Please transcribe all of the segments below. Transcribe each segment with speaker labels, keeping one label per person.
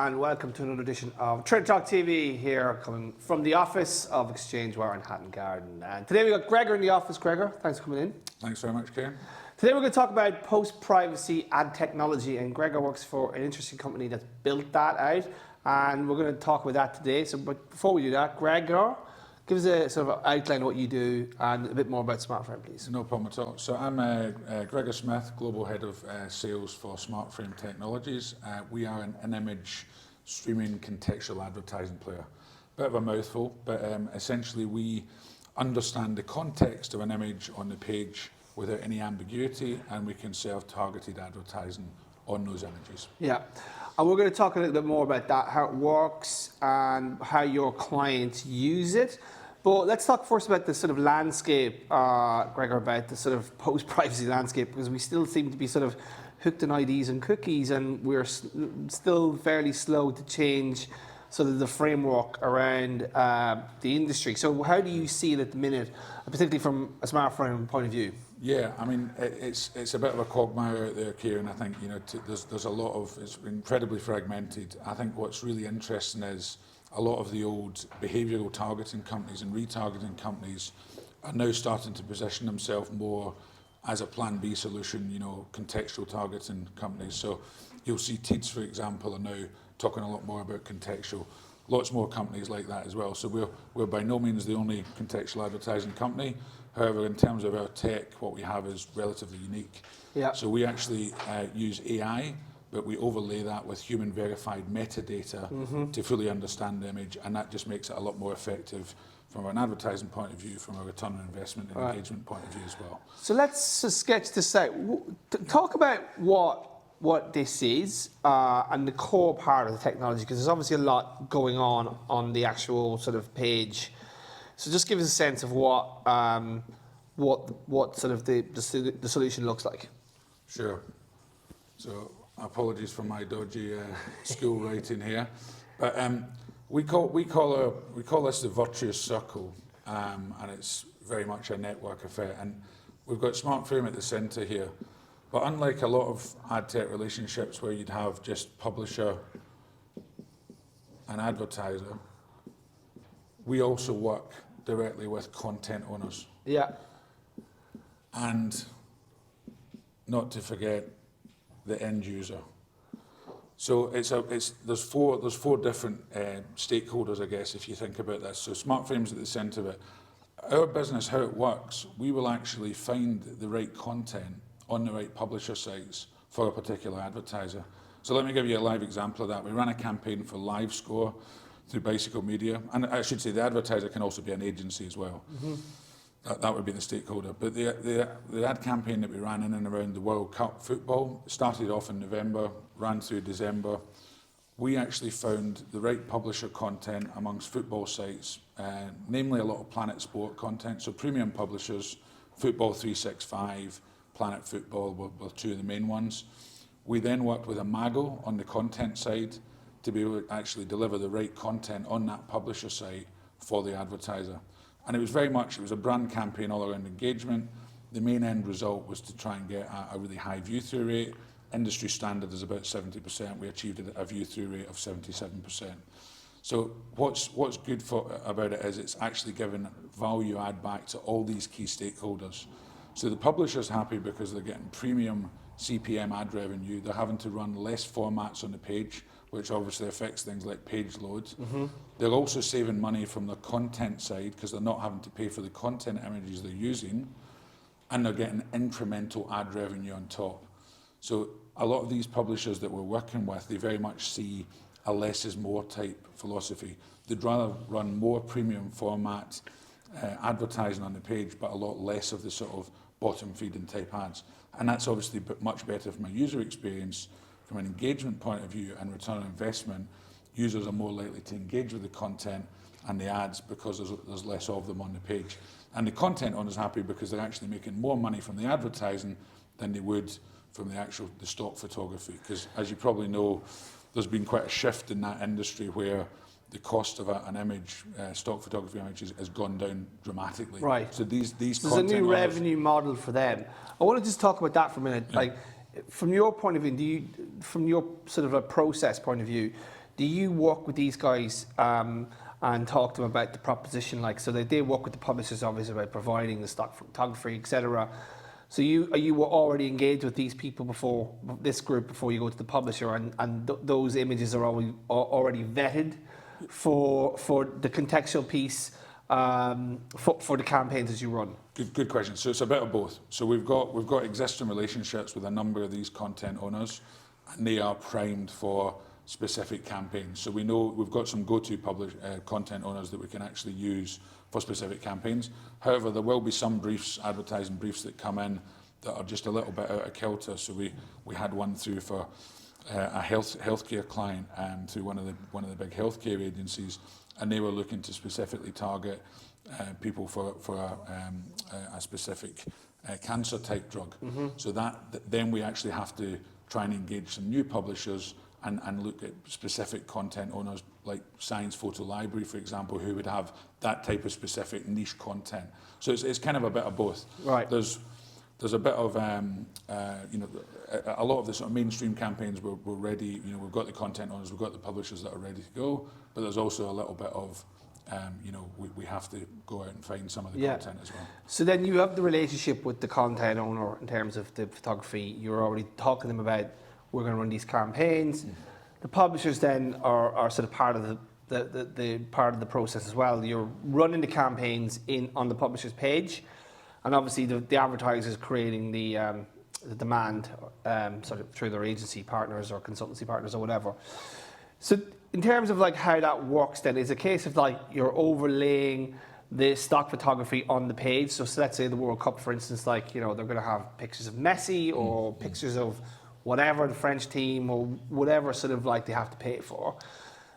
Speaker 1: and welcome to another edition of TraderTalk TV here, coming from the office of Exchangeware in Hatton Garden. And today we've got Gregor in the office. Gregor, thanks for coming in.
Speaker 2: Thanks very much, Ciaran.
Speaker 1: Today we're going to talk about post-privacy ad technology, and Gregor works for an interesting company that's built that out, and we're going to talk about that today. So, but before we do that, Gregor, give us a sort of outline of what you do and a bit more about SmartFrame, please.
Speaker 2: No problem at all. So I'm Gregor Smith, Global Head of Sales for SmartFrame Technologies. We are an in-image streaming contextual advertising player. Bit of a mouthful, but essentially we understand the context of an image on the page without any ambiguity, and we can serve targeted advertising on those images.
Speaker 1: Yeah, and we're going to talk a little bit more about that, how it works and how your clients use it. But let's talk first about the sort of landscape, Gregor, about the sort of post-privacy landscape, because we still seem to be sort of hooked on IDs and cookies, and we're still fairly slow to change sort of the framework around the industry. So how do you see it at the minute, particularly from a SmartFrame point of view?
Speaker 2: Yeah, I mean, it's a bit of a quagmire out there, Ciaran. I think, you know, there's a lot of, it's incredibly fragmented. I think what's really interesting is a lot of the old behavioural targeting companies and retargeting companies are now starting to position themselves more as a plan B solution, you know, contextual targeting companies. So you'll see Teads, for example, are now talking a lot more about contextual. Lots more companies like that as well. So we're by no means the only contextual advertising company. However, in terms of our tech, what we have is relatively unique. Yeah. So we actually use AI, but we overlay that with human verified metadata to fully understand the image, and that just makes it a lot more effective from an advertising point of view, from a return on investment and engagement point of view as well.
Speaker 1: So let's just sketch this out. Talk about what this is and the core part of the technology, because there's obviously a lot going on the actual sort of page. So just give us a sense of what sort of the solution looks like.
Speaker 2: Sure. So apologies for my dodgy school writing here, but we call this the virtuous circle, and it's very much a network affair. And we've got SmartFrame at the centre here, but unlike a lot of ad tech relationships where you'd have just publisher and advertiser, we also work directly with content owners. Yeah. And not to forget the end user. So there's four different stakeholders, I guess, if you think about this. So SmartFrame's at the centre of it. Our business, how it works, we will actually find the right content on the right publisher sites for a particular advertiser. So let me give you a live example of that. We ran a campaign for LiveScore through Bicycle Media, and I should say the advertiser can also be an agency as well. That would be the stakeholder. But the ad campaign that we ran in and around the World Cup football started off in November, ran through December. We actually found the right publisher content amongst football sites, namely a lot of Planet Sport content, so premium publishers, Football 365, Planet Football were two of the main ones. We then worked with Imago on the content side to be able to actually deliver the right content on that publisher site for the advertiser. And it was a brand campaign all around engagement. The main end result was to try and get a really high view-through rate. Industry standard is about 70%. We achieved a view-through rate of 77%. So what's good about it is it's actually given value add back to all these key stakeholders. So the publisher's happy because they're getting premium CPM ad revenue. They're having to run less formats on the page, which obviously affects things like page loads. They're also saving money from the content side because they're not having to pay for the content images they're using, and they're getting incremental ad revenue on top. So a lot of these publishers that we're working with, they very much see a less is more type philosophy. They'd rather run more premium format advertising on the page, but a lot less of the sort of bottom feeding type ads. And that's obviously much better from a user experience. From an engagement point of view and return on investment, users are more likely to engage with the content and the ads because there's less of them on the page. And the content owner's happy because they're actually making more money from the advertising than they would from the stock photography. Because as you probably know, there's been quite a shift in that industry where the cost of an image, stock photography image, has gone down dramatically. Right. So these
Speaker 1: there's a new revenue model for them. I want to just talk about that for a minute. Yeah. Like, from your point of view, from your sort of a process point of view, do you work with these guys and talk to them about the proposition? Like, so they work with the publishers obviously about providing the stock photography, etc. So you were already engaged with these people before, this group, before you go to the publisher, and those images are already vetted for the contextual piece for the campaigns as you run.
Speaker 2: Good question. So it's a bit of both. So we've got existing relationships with a number of these content owners, and they are primed for specific campaigns. So we know we've got some go-to content owners that we can actually use for specific campaigns. However, there will be some briefs, advertising briefs, that come in that are just a little bit out of kilter. So we had one through for a healthcare client through one of the big healthcare agencies, and they were looking to specifically target people for a specific cancer type drug. So then we actually have to try and engage some new publishers and look at specific content owners like Science Photo Library, for example, who would have that type of specific niche content. So it's kind of a bit of both.
Speaker 1: Right.
Speaker 2: There's a bit of a lot of the sort of mainstream campaigns we're ready. We've got the content owners, we've got the publishers that are ready to go, but there's also a little bit of we have to go out and find some of the content as well.
Speaker 1: So then you have the relationship with the content owner in terms of the photography. You're already talking to them about, we're going to run these campaigns. The publishers then are sort of part of the part of the process as well. You're running the campaigns on the publisher's page, and obviously the advertisers creating the demand sort of through their agency partners or consultancy partners or whatever. So in terms of like how that works, then is a case of like you're overlaying the stock photography on the page. So let's say the World Cup, for instance, like they're going to have pictures of Messi or pictures of whatever, the French team or whatever sort of like they have to pay for.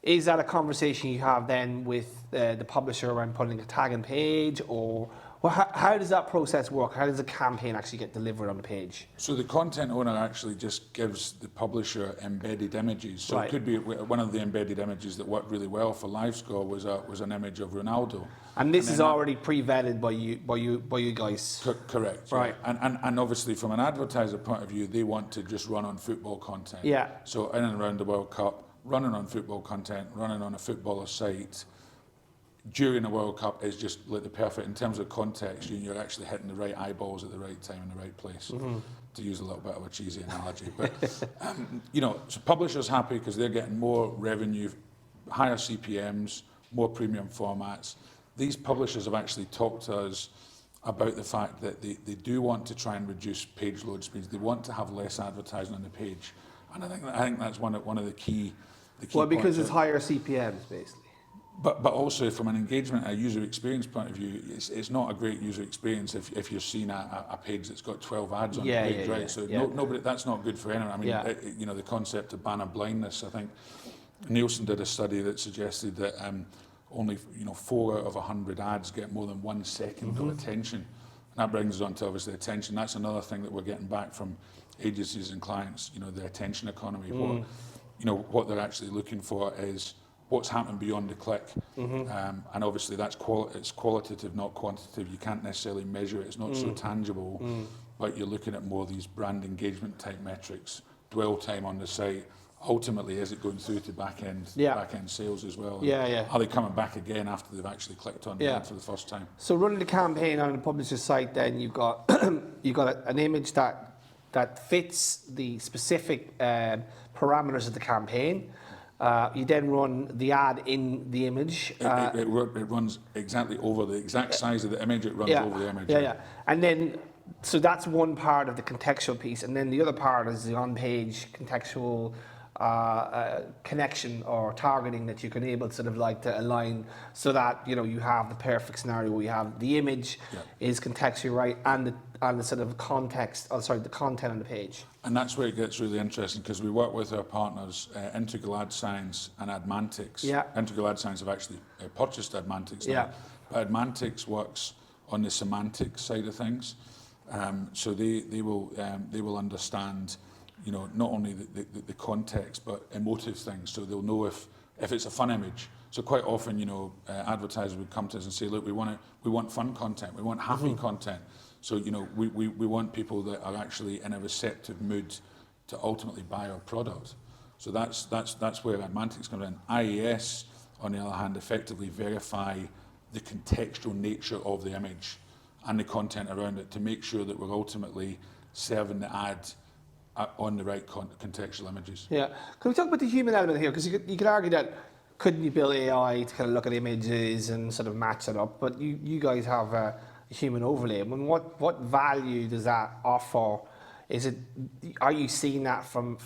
Speaker 1: Is that a conversation you have then with the publisher around putting a tag on page, or how does that process work? How does a campaign actually get delivered on the page?
Speaker 2: So the content owner actually just gives the publisher embedded images. So it could be one of the embedded images that worked really well for LiveScore was an image of Ronaldo.
Speaker 1: And this is already pre-vetted by you guys.
Speaker 2: Correct.
Speaker 1: Right.
Speaker 2: Yeah. And obviously from an advertiser point of view, they want to just run on football content.
Speaker 1: Yeah.
Speaker 2: So in and around the World Cup, running on football content, running on a footballer site during the World Cup is just like the perfect, in terms of context, you're actually hitting the right eyeballs at the right time in the right place, to use a little bit of a cheesy analogy. But, so publishers happy because they're getting more revenue, higher CPMs, more premium formats. These publishers have actually talked to us about the fact that they do want to try and reduce page load speeds. They want to have less advertising on the page. And I think that's one of the key
Speaker 1: Well, because
Speaker 2: points
Speaker 1: it's higher CPMs, basically.
Speaker 2: But also from an engagement, a user experience point of view, it's not a great user experience if you're seeing a page that's got 12 ads on the page, right? So nobody, that's not good for anyone. I mean, the concept of banner blindness. I think Nielsen did a study that suggested that only 4 out of 100 ads get more than 1 second of attention. And that brings us on to obviously attention. That's another thing that we're getting back from agencies and clients. The attention economy. What they're actually looking for is what's happening beyond the click, and obviously that's it's qualitative, not quantitative. You can't necessarily measure it. It's not so tangible, but you're looking at more of these brand engagement type metrics, dwell time on the site. Ultimately, is it going through to back end sales as well? Are they coming back again after they've actually clicked on the ad for the first time?
Speaker 1: So running the campaign on the publisher's site, then you've got an image that fits the specific parameters of the campaign. You then run the ad in the image.
Speaker 2: It runs exactly over the exact size of the image. It runs over the image.
Speaker 1: And then, so that's one part of the contextual piece, and then the other part is the on-page contextual connection or targeting that you can able sort of like to align so that you have the perfect scenario where you have the image is contextually right and the sort of the content on the page.
Speaker 2: And that's where it gets really interesting because we work with our partners, Integral Ad Science and Admantix. Integral Ad Science have actually purchased Admantix now. But Admantix works on the semantic side of things. So they will understand not only the context but emotive things. So they'll know if it's a fun image. So quite often, advertisers would come to us and say, look, we want fun content, we want happy content. So we want people that are actually in a receptive mood to ultimately buy our product. So that's where Admantix comes in. IAS, on the other hand, effectively verify the contextual nature of the image and the content around it to make sure that we're ultimately serving the ad on the right contextual images.
Speaker 1: Yeah. Can we talk about the human element here? Because you could argue that couldn't you build AI to kind of look at images and sort of match it up? But you guys have a human overlay. I mean, what value does that offer? Are you seeing that from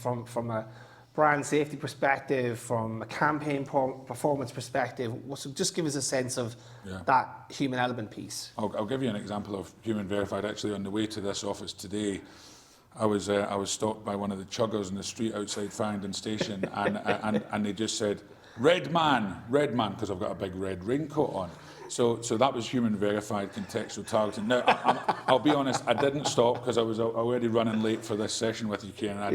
Speaker 1: a brand safety perspective, from a campaign performance perspective? So just give us a sense of that human element piece.
Speaker 2: I'll give you an example of human verified. Actually, on the way to this office today, I was stopped by one of the chuggers in the street outside Farringdon Station, and they just said, red man, because I've got a big red raincoat on. So that was human verified contextual targeting. Now, I'll be honest, I didn't stop because I was already running late for this session with you, Ciaran. I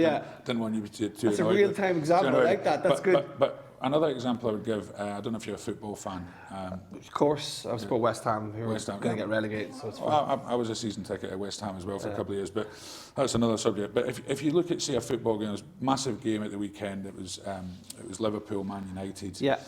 Speaker 2: didn't want you to
Speaker 1: That's a real-time example. I like that. That's good.
Speaker 2: But another example I would give, I don't know if you're a football fan.
Speaker 1: Of course, I support West Ham, who are going to get relegated. So it's fine.
Speaker 2: I was a season ticket at West Ham as well for a couple of years, but that's another subject. But if you look at, say, a football game, it was a massive game at the weekend. It was Liverpool, Man United.
Speaker 1: Yeah.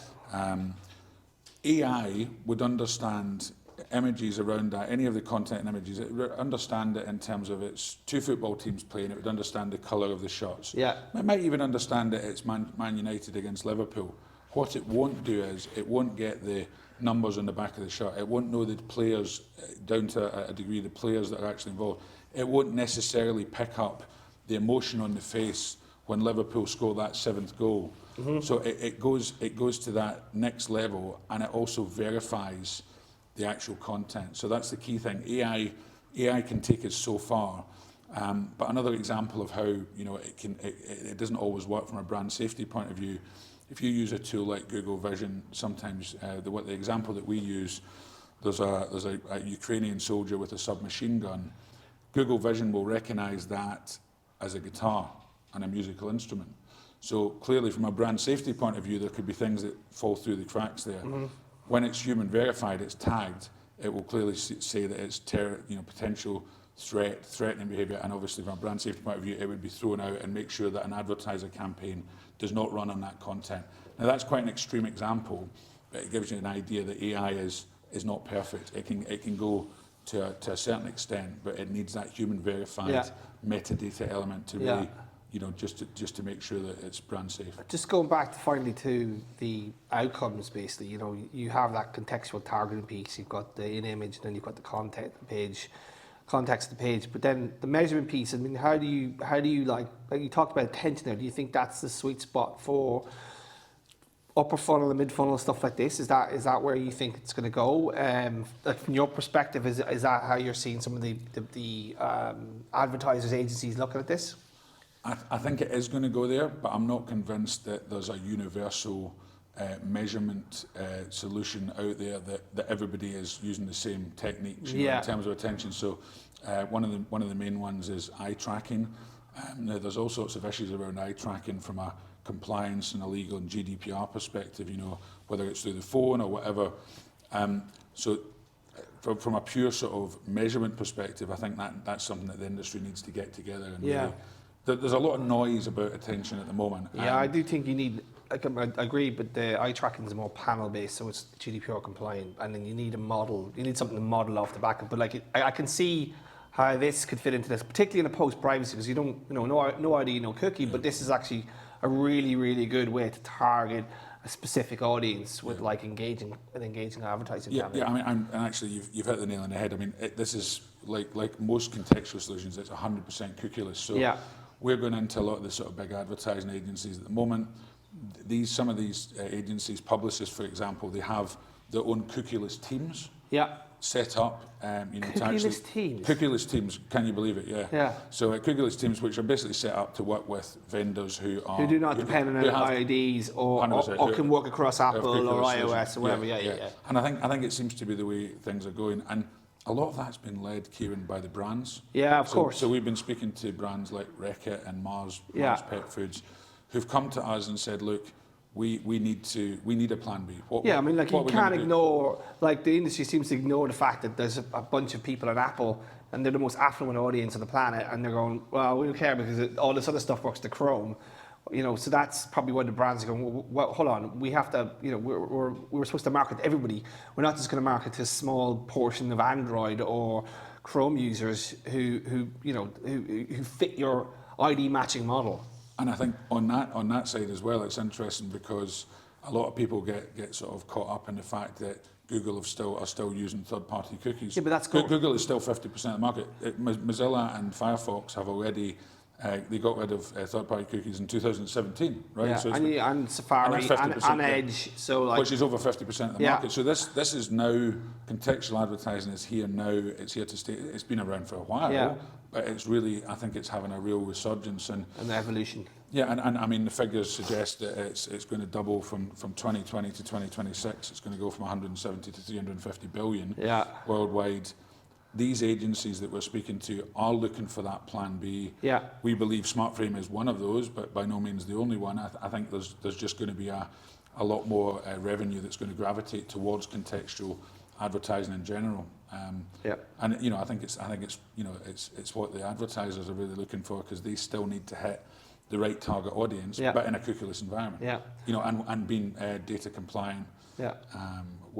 Speaker 2: AI would understand images around that, any of the content and images. It would understand it in terms of it's two football teams playing. It would understand the colour of the shots.
Speaker 1: Yeah.
Speaker 2: It might even understand that it's Man United against Liverpool. What it won't do is it won't get the numbers on the back of the shot. It won't know the players, down to a degree, the players that are actually involved. It won't necessarily pick up the emotion on the face when Liverpool score that 7th goal. Mm-hmm. So it goes to that next level, and it also verifies the actual content. So that's the key thing. AI can take us so far, but another example of how it doesn't always work from a brand safety point of view. If you use a tool like Google Vision, sometimes the example that we use, there's a Ukrainian soldier with a submachine gun. Google Vision will recognise that as a guitar and a musical instrument. So clearly, from a brand safety point of view, there could be things that fall through the cracks there. Mm-hmm. When it's human verified, it's tagged. It will clearly say that it's potential threatening behaviour, and obviously from a brand safety point of view, it would be thrown out and make sure that an advertiser campaign does not run on that content. Now that's quite an extreme example, but it gives you an idea that AI is not perfect. It can go to a certain extent, but it needs that human verified metadata element to really. Just to make sure that it's brand safe. Just
Speaker 1: going back finally to the outcomes, basically, you have that contextual targeting piece. You've got the in-image, and then you've got the context of the page. But then the measurement piece. I mean, how do you like you talked about attention there? Do you think that's the sweet spot for upper funnel and mid funnel stuff like this? Is that where you think it's going to go? Like from your perspective, is that how you're seeing some of the advertisers agencies looking at this?
Speaker 2: I think it is going to go there, but I'm not convinced that there's a universal measurement solution out there that everybody is using the same techniques in terms of attention. So one of the main ones is eye tracking. Now there's all sorts of issues around eye tracking from a compliance and a legal and GDPR perspective, whether it's through the phone or whatever. So from a pure sort of measurement perspective, I think that's something that the industry needs to get together and really. There's a lot of noise about attention at the moment.
Speaker 1: Yeah, I do think you need, I agree, but the eye tracking is more panel based, so it's GDPR compliant, and then you need a model, you need something to model off the back of. But I can see how this could fit into this, particularly in a post-privacy, because you don't, no ID, no cookie, but this is actually a really, really good way to target a specific audience with engaging advertising.
Speaker 2: Yeah, I mean, and actually you've hit the nail on the head. I mean, this is like most contextual solutions, it's 100% cookieless. So we're going into a lot of the sort of big advertising agencies at the moment. Some of these agencies, publicists, for example, they have their own cookieless teams set up.
Speaker 1: Cookieless teams?
Speaker 2: Cookieless teams, can you believe it? Yeah. So cookieless teams, which are basically set up to work with vendors who
Speaker 1: do not depend on IDs or can work across Apple or iOS or whatever.
Speaker 2: And I think it seems to be the way things are going. And a lot of that's been led, Ciaran, by the brands.
Speaker 1: Yeah, of course.
Speaker 2: So we've been speaking to brands like Reckitt and Mars Pet Foods, who've come to us and said, look, we need a plan B.
Speaker 1: You can't ignore, the industry seems to ignore the fact that there's a bunch of people at Apple and they're the most affluent audience on the planet, and they're going, well, we don't care because all this other stuff works to Chrome. So that's probably why the brands are going, well, hold on, we have to, we're supposed to market to everybody. We're not just going to market to a small portion of Android or Chrome users who fit your ID matching model.
Speaker 2: And I think on that side as well, it's interesting because a lot of people get sort of caught up in the fact that Google are still using third-party cookies.
Speaker 1: Yeah, but that's
Speaker 2: Google is still 50% of the market. Mozilla and Firefox have already they got rid of third-party cookies in 2017, right?
Speaker 1: Yeah,
Speaker 2: So
Speaker 1: and Safari and Edge, so like,
Speaker 2: which is over 50% of the market. So this is now contextual advertising is here now. It's here to stay. It's been around for a while, but it's really, I think it's having a real resurgence and
Speaker 1: the evolution.
Speaker 2: Yeah, and I mean the figures suggest that it's going to double from 2020 to 2026. It's going to go from 170 to 350 billion worldwide. These agencies that we're speaking to are looking for that plan B.
Speaker 1: Yeah.
Speaker 2: We believe SmartFrame is one of those, but by no means the only one. I think there's just going to be a lot more revenue that's going to gravitate towards contextual advertising in general. And I think it's what the advertisers are really looking for, because they still need to hit the right target audience, but in a cookieless environment. Yeah. And being data compliant. Yeah.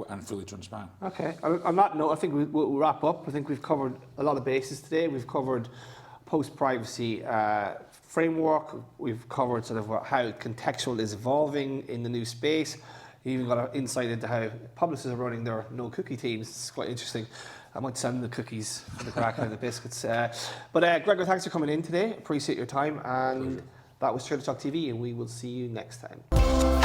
Speaker 2: And fully transparent.
Speaker 1: Okay. On that note, I think we'll wrap up. I think we've covered a lot of bases today. We've covered post-privacy framework. We've covered sort of how contextual is evolving in the new space. You even got an insight into how publishers are running their no-cookie teams. It's quite interesting. I might send the cookies for the crack and the biscuits. But Gregor, thanks for coming in today. Appreciate your time. And that was TraderTalk TV, and we will see you next time.